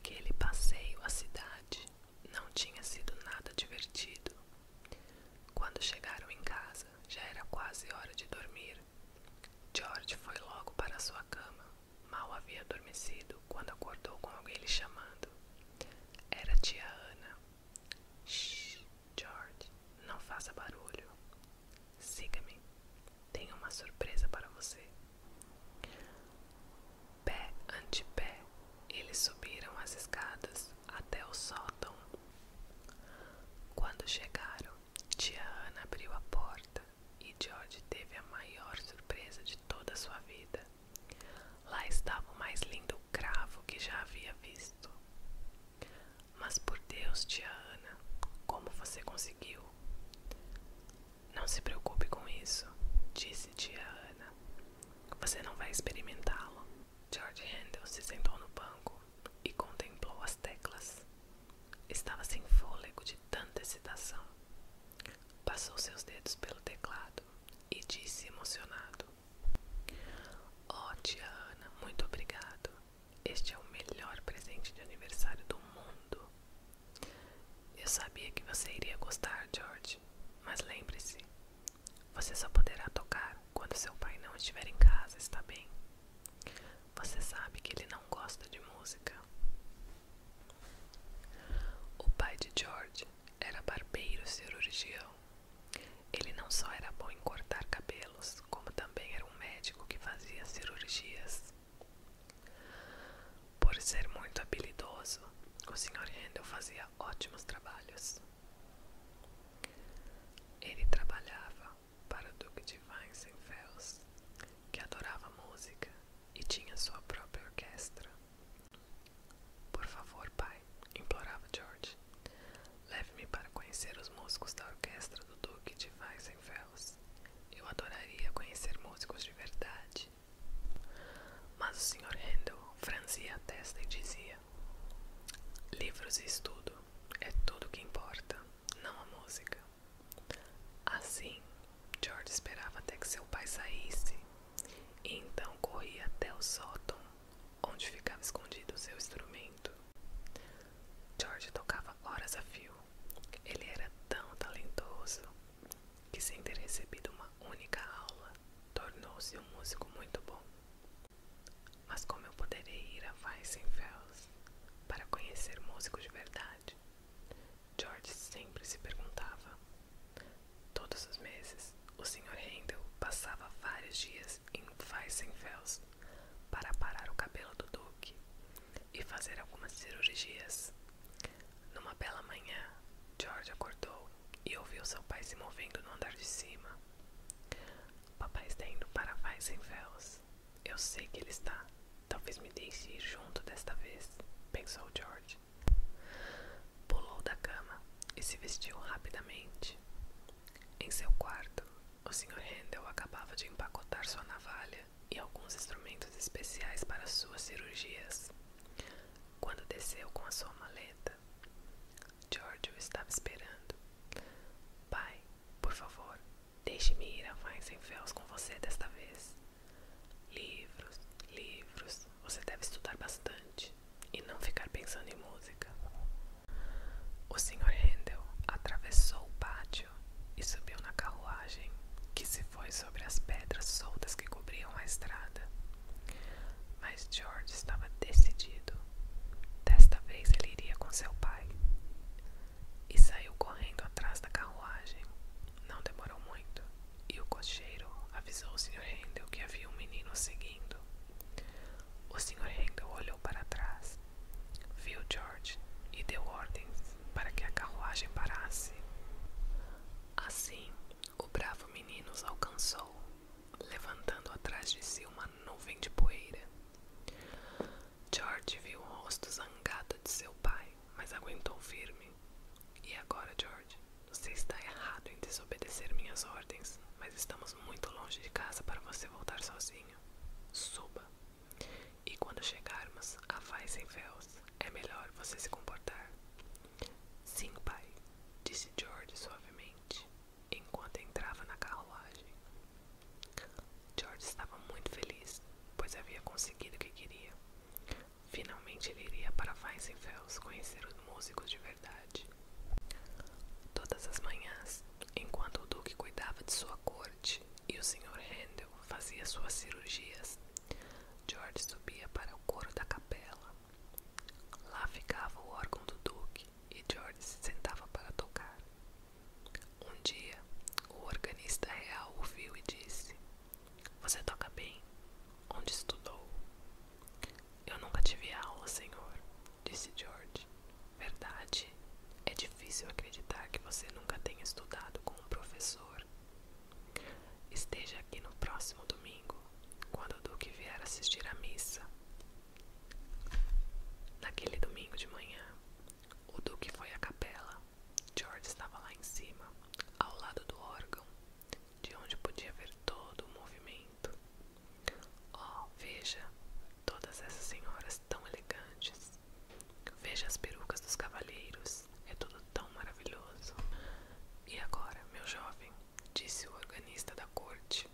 Aquele passeio à cidade não tinha sido nada divertido. Quando chegaram em casa, já era quase hora de dormir. George foi logo para sua cama. Mal havia adormecido quando acordou com alguém lhe chamando. Era tia Ana. Shh, George, não faça barulho. Siga-me. Tenho uma surpresa para você. Pé ante pé, eles subiram as escadas até o sótão. Quando chegaram, tia Ana abriu a porta e George teve a maior surpresa de toda a sua vida. Lá estava o mais lindo cravo que já havia visto. Mas por Deus, tia Ana, como você conseguiu? Não se preocupe com isso, disse tia Ana. Você não vai experimentá-lo. George Handel se sentou no banco e contemplou as teclas. Estava sem fôlego de tanta excitação. Passou seus dedos pelo teclado e disse emocionado: Oh, tia Ana, muito obrigado. Este é o melhor presente de aniversário do mundo. Eu sabia que você iria gostar, George, mas lembre-se, você só poderá tocar quando seu pai não estiver em casa, está bem? Você sabe que ele não gosta de música. O pai de George era barbeiro cirurgião. Ele não só era bom em cortar cabelos, como também era um médico que fazia cirurgias. Por ser muito habilidoso, o Sr. Handel fazia ótimos trabalhos. Ele trabalhava para o Duque de Weissenfels, que adorava música e tinha sua própria orquestra. Por favor, pai, implorava George, leve-me para conhecer os músicos da orquestra do Duque de Weissenfels. Eu adoraria conhecer músicos de verdade. Mas o Sr. Handel franzia a testa e dizia: livros e estudo é tudo o que importa, não a música. Assim, George esperava até que seu pai saísse e então corria até o sótão, onde ficava escondido o seu instrumento. George tocava horas a fio. Ele era tão talentoso que, sem ter recebido uma única aula, tornou-se um músico muito bom. Mas como eu poderei ir a Weissenfels para conhecer músicos de verdade? George sempre se perguntava. Todos os meses, o Sr. Handel passava vários dias em Weissenfels para parar o cabelo do Duque e fazer algumas cirurgias. Numa bela manhã, George acordou e ouviu seu pai se movendo no andar de cima. Papai está indo para Weissenfels. Eu sei que ele está. Talvez me deixe ir junto desta vez, pensou George. Pulou da cama e se vestiu rapidamente. Em seu quarto, o Sr. Handel acabava de empacotar sua navalha e alguns instrumentos especiais para suas cirurgias. Quando desceu com a sua maleta, George o estava esperando. Pai, por favor, deixe-me ir a Weissenfels com você desta vez. Livros, livros, você deve estudar bastante e não ficar pensando em música. O Sr. Handel atravessou o pátio e subiu na carruagem, que se foi sobre as pedras soltas que cobriam a estrada. Mas George estava decidido. Desta vez ele iria com seu pai. E saiu correndo atrás da carruagem. Não demorou muito, e o cocheiro avisou o Sr. Handel que havia um menino seguindo. O Sr. Handel olhou para trás, viu George e deu ordens para que a carruagem parasse. Assim, o bravo menino os alcançou, levantando atrás de si uma nuvem de poeira. George viu o rosto zangado de seu pai, mas aguentou firme. E agora, George, você está errado em desobedecer minhas ordens, mas estamos muito longe de casa para você voltar sozinho. Suba. E quando chegarmos a Weissenfels, é melhor você se comportar. Sim, pai, disse George suavemente, enquanto entrava na carruagem. George estava muito feliz, pois músicos de verdade. Todas as manhãs, enquanto o duque cuidava de sua corte e o Sr. Handel fazia suas cirurgias, George subia para o coro da capela. Lá ficava o órgão do duque e George se sentava para tocar. Um dia, o organista real o viu e disse: "Você toca bem. Onde estudou?" "Eu nunca tive aula, senhor", disse George. "Verdade? É difícil acreditar que você nunca tenha estudado com um professor. Esteja aqui no próximo domingo, quando o duque vier assistir à missa." Naquele domingo de manhã, o duque foi à capela. George estava lá em cima, ao lado do órgão, de onde podia ver todo o movimento. Oh, veja, todas essas senhoras tão elegantes. Veja as perucas dos cavalheiros. É tudo tão maravilhoso. "E agora, meu jovem", disse o organista da corte,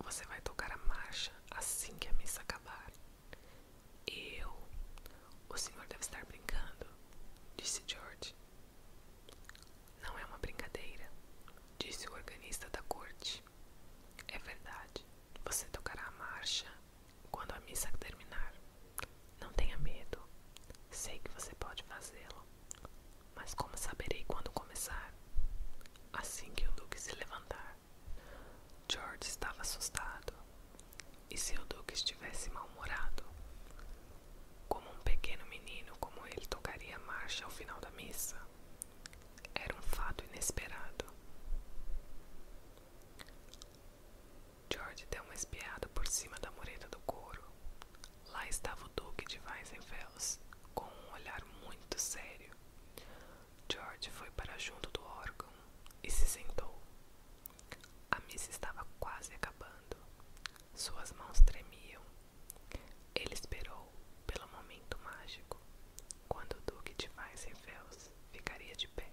"você vai tocar a marcha assim que a missa acabar." "Eu? O senhor deve estar brincando", disse George. "Não é uma brincadeira", disse o organista da corte. "É verdade. Você tocará a marcha quando a missa terminar. Não tenha medo. Sei que você pode fazê-lo. Mas como saberei quando começar?" "Assim que o duque se levantar." George estava assustado. E se o duque estivesse mal-humorado? Como um pequeno menino como ele tocaria a marcha ao final da missa? Era um fato inesperado. George deu uma espiada por cima da mureta do coro. Lá estava o duque de Weissenfels, com um olhar muito sério. George foi para junto do órgão e se sentou. A missa estava quase acabando. Suas mãos tremiam. Ele esperou pelo momento mágico, quando o duque de Weissenfels ficaria de pé.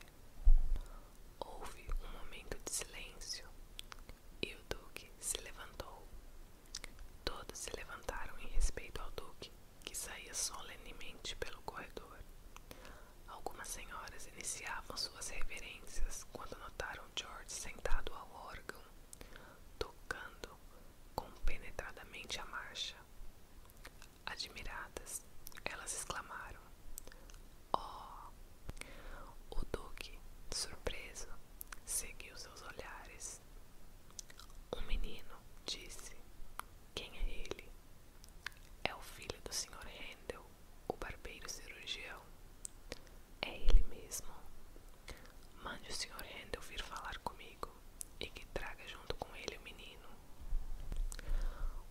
Houve um momento de silêncio e o duque se levantou. Todos se levantaram em respeito ao duque, que saía solenemente pelo corredor. Algumas senhoras iniciavam suas reverências quando notaram George sentado ao órgão, tocando compenetradamente a marcha. Admiradas, elas exclamaram: "Oh!" O duque, surpreso, seguiu seus olhares. "Um menino", disse. "Quem é ele?" "É o filho do Sr. Handel, o barbeiro cirurgião." "É ele mesmo. Mande o Sr. Handel vir falar comigo e que traga junto com ele o menino."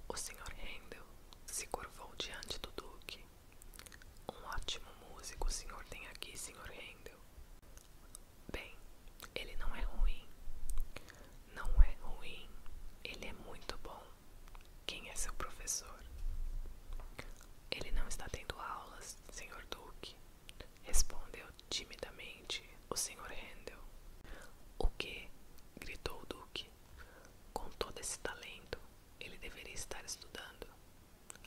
O Sr. Handel se curvou diante do duque. "Um ótimo músico o senhor tem aqui, Sr. Handel." "Bem, ele não é ruim." "Não é ruim, ele é muito bom." "Quem é seu professor?" "Ele não está tendo aulas, Sr. Duque", respondeu timidamente o Sr. Handel. "O quê?" gritou o duque. "Com todo esse talento, ele deveria estar estudando."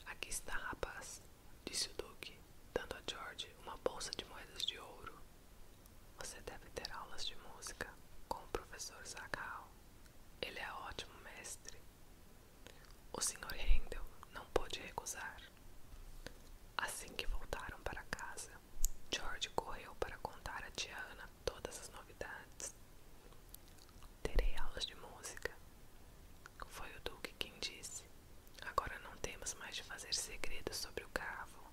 "Aqui está, rapaz", disse o duque, dando a George uma bolsa de moedas de ouro. "Você deve ter aulas de música com o professor Zaghal. Ele é ótimo mestre." O Sr. Handel não pôde recusar. Assim que voltaram para casa, George correu para contar a tia Ana todas as novidades. "Terei aulas de música", foi o duque quem disse. "Agora não temos mais de fazer segredos sobre o cravo."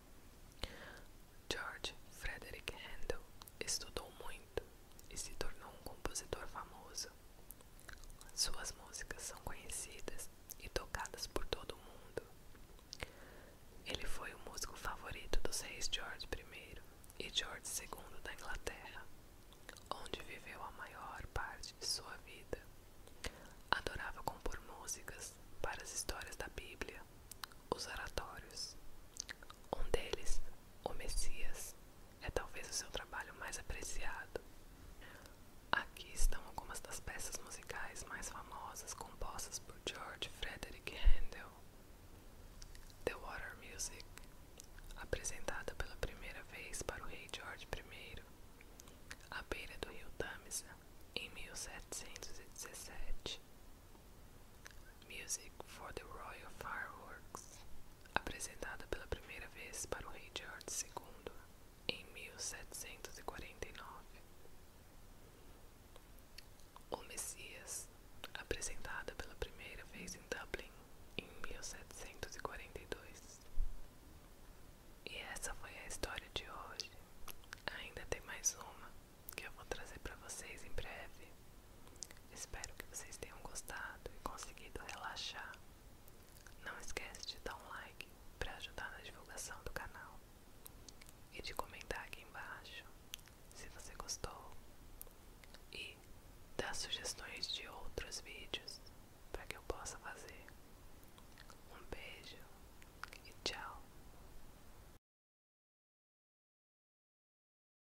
George Frederick Handel estudou muito e se tornou um compositor famoso. Suas músicas são conhecidas e tocadas por todo o mundo. Ele foi o músico favorito dos reis George I e George II da Inglaterra, onde viveu a maior parte de sua vida. Adorava compor músicas para as histórias da Bíblia, os oratórios. Um deles, O Messias, é talvez o seu trabalho mais apreciado. Aqui estão algumas das peças musicais mais famosas compostas por George Frederick Handel. The Water Music, apresentada pela primeira vez para o rei George I para o rei George II em 1700.